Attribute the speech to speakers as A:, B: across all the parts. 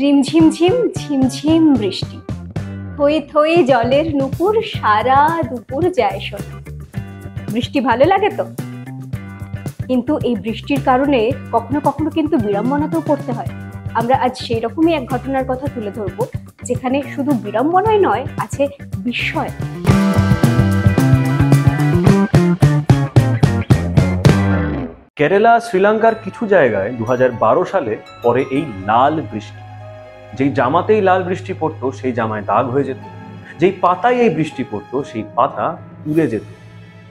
A: রিমঝিম ঝিম ঝিমঝিম বৃষ্টি, থই থই জলের নুপুর সারা দুপুর যায় শোনা। বৃষ্টি ভালো লাগে তো, কিন্তু এই বৃষ্টির কারণে কখনো কখনো কিন্তু বিড়ম্বনাতেও পড়তে হয়। আমরা আজ সেই রকমই এক ঘটনার কথা তুলে ধরবো, যেখানে শুধু বিড়ম্বনাই নয়, আছে বিস্ময়।
B: কেরালা, শ্রীলঙ্কার কিছু জায়গায় 2012 সালে পরে এই লাল বৃষ্টি। যেই জামাতেই লাল বৃষ্টি পড়তো সেই জামায় দাগ হয়ে যেত, যেই পাতায় এই বৃষ্টি পড়তো সেই পাতা পুড়ে যেত,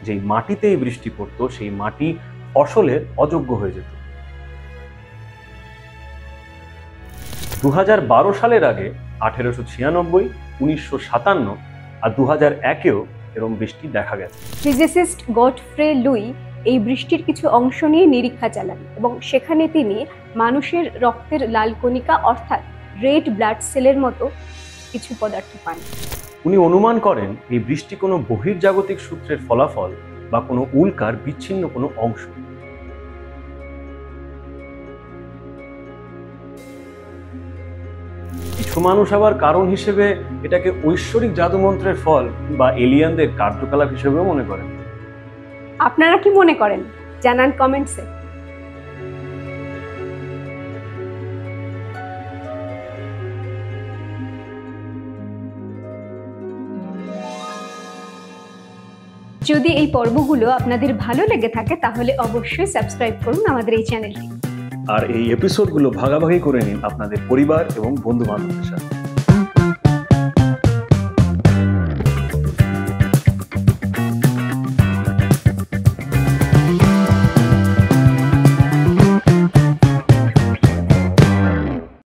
B: যেই মাটিতে এই বৃষ্টি পড়তো সেই মাটি ফসলের অযোগ্য হয়ে যেত। 2012 সালের আগে 1896, 1957 আর 2001-এও এরকম বৃষ্টি দেখা গেছে।
A: ফিজিসিস্ট গডফ্রে লুই এই বৃষ্টির কিছু অংশ নিয়ে নিরীক্ষা চালান এবং সেখানে তিনি মানুষের রক্তের লাল কণিকা অর্থাৎ রেড ব্লাড সেলের মতো কিছু পদার্থ পান।
B: উনি অনুমান করেন এই বৃষ্টি কোনো বহির্জাগতিক সূত্রের ফলাফল বা কোনো উল্কার বিচ্ছিন্ন কোনো অংশ। কিছু মানুষ আবার কারণ হিসেবে এটাকে ঐশ্বরিক জাদুমন্ত্রের ফল বা এলিয়ানদের কার্যকলাপ হিসেবেও মনে করেন।
A: আপনারা কি মনে করেন জানান কমেন্টসে। যদি এই পর্বগুলো আপনাদের ভালো লেগে থাকে তাহলে অবশ্যই সাবস্ক্রাইব করুন আমাদের এই চ্যানেলটি।
B: আর এই এপিসোডগুলো ভাগাভাগি করে নিন আপনাদের পরিবার এবং বন্ধু বান্ধবদের সাথে।